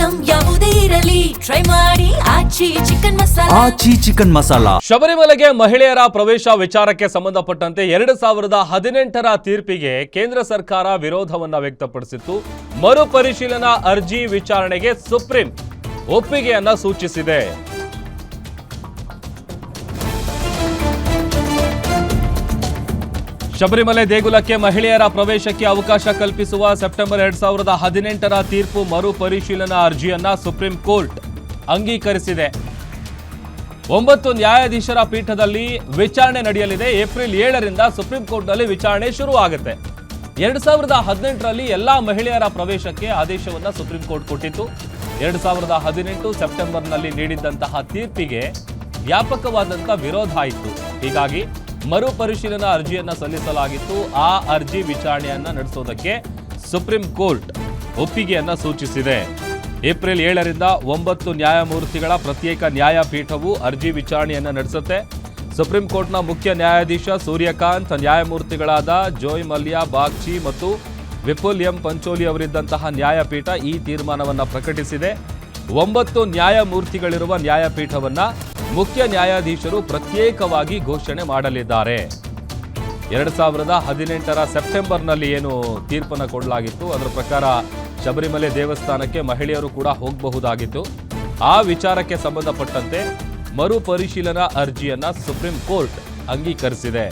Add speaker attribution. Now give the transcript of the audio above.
Speaker 1: Item ಯಾವುದೇ ಇರಲಿ try ಮಾಡಿ ಆಚಿ ಚಿಕನ್ ಮಸಾಲಾ.
Speaker 2: ಶಬರಿಮಲೆಗೆ ಮಹಿಳೆಯರ ಪ್ರವೇಶ ವಿಚಾರಕ್ಕೆ ಸಂಬಂಧಪಟ್ಟಂತೆ 2018ರ ತೀರ್ಪಿಗೆ ಕೇಂದ್ರ ಸರ್ಕಾರ ವಿರೋಧವನ್ನ ವ್ಯಕ್ತಪಡಿಸಿತ್ತು. ಮರುಪರಿಶೀಲನಾ ಅರ್ಜಿ ವಿಚಾರಣೆಗೆ ಸುಪ್ರೀಂ ಒಪ್ಪಿಗೆಯನ್ನ ಸೂಚಿಸಿದೆ. ಶಬರಿಮಲೆ ದೇಗುಲಕ್ಕೆ ಮಹಿಳೆಯರ ಪ್ರವೇಶಕ್ಕೆ ಅವಕಾಶ ಕಲ್ಪಿಸುವ ಸೆಪ್ಟೆಂಬರ್ 2018ರ ತೀರ್ಪು ಮರುಪರಿಶೀಲನಾ ಅರ್ಜಿಯನ್ನ ಸುಪ್ರೀಂ ಕೋರ್ಟ್ ಅಂಗೀಕರಿಸಿದೆ. 9 ನ್ಯಾಯಾಧೀಶರ ಪೀಠದಲ್ಲಿ ವಿಚಾರಣೆ ನಡೆಯಲಿದೆ. ಏಪ್ರಿಲ್ 7ರಿಂದ ಸುಪ್ರೀಂ ಕೋರ್ಟ್ನಲ್ಲಿ ವಿಚಾರಣೆ ಶುರುವಾಗುತ್ತೆ. 2018ರಲ್ಲಿ ಎಲ್ಲಾ ಮಹಿಳೆಯರ ಪ್ರವೇಶಕ್ಕೆ ಆದೇಶವನ್ನ ಸುಪ್ರೀಂ ಕೋರ್ಟ್ ಕೊಟ್ಟಿತ್ತು. 2018 ಸೆಪ್ಟೆಂಬರ್ನಲ್ಲಿ ನೀಡಿದ್ದಂತಹ ತೀರ್ಪಿಗೆ ವ್ಯಾಪಕವಾದಂತಹ ವಿರೋಧ ಇತ್ತು. ಹೀಗಾಗಿ ಮರುಪರಿಶೀಲನಾ ಅರ್ಜಿಯನ್ನ ಸಲ್ಲಿಸಲಾಗಿತ್ತು. ಆ ಅರ್ಜಿ ವಿಚಾರಣೆಯನ್ನ ನಡೆಸೋದಕ್ಕೆ ಸುಪ್ರೀಂ ಕೋರ್ಟ್ ಒಪ್ಪಿಗೆಯನ್ನ ಸೂಚಿಸಿದೆ. ಏಪ್ರಿಲ್ 7ರಿಂದ 9 ನ್ಯಾಯಮೂರ್ತಿಗಳ ಪ್ರತ್ಯೇಕ ನ್ಯಾಯಪೀಠವು ಅರ್ಜಿ ವಿಚಾರಣೆಯನ್ನ ನಡೆಸುತ್ತೆ. ಸುಪ್ರೀಂ ಕೋರ್ಟ್ನ ಮುಖ್ಯ ನ್ಯಾಯಾಧೀಶ ಸೂರ್ಯಕಾಂತ್, ನ್ಯಾಯಮೂರ್ತಿಗಳಾದ ಜೋಯ್ ಮಲ್ಯ ಬಾಗ್ಚಿ ಮತ್ತು ವಿಪುಲ್ ಎಂ ಪಂಚೋಲಿ ಅವರಿದ್ದಂತಹ ನ್ಯಾಯಪೀಠ ಈ ತೀರ್ಮಾನವನ್ನ ಪ್ರಕಟಿಸಿದೆ. 9 ನ್ಯಾಯಮೂರ್ತಿಗಳಿರುವ ನ್ಯಾಯಪೀಠವನ್ನ ಮುಖ್ಯ ನ್ಯಾಯಾಧೀಶರು ಪ್ರತ್ಯೇಕವಾಗಿ ಘೋಷಣೆ ಮಾಡಲಿದ್ದಾರೆ. 2018ರ ಸೆಪ್ಟೆಂಬರ್ನಲ್ಲಿ ಏನು ತೀರ್ಪನ್ನು ಕೊಡಲಾಗಿತ್ತು ಅದರ ಪ್ರಕಾರ ಶಬರಿಮಲೆ ದೇವಸ್ಥಾನಕ್ಕೆ ಮಹಿಳೆಯರು ಕೂಡ ಹೋಗಬಹುದಾಗಿತ್ತು. ಆ ವಿಚಾರಕ್ಕೆ ಸಂಬಂಧಪಟ್ಟಂತೆ ಮರುಪರಿಶೀಲನಾ ಅರ್ಜಿಯನ್ನ ಸುಪ್ರೀಂ ಕೋರ್ಟ್ ಅಂಗೀಕರಿಸಿದೆ.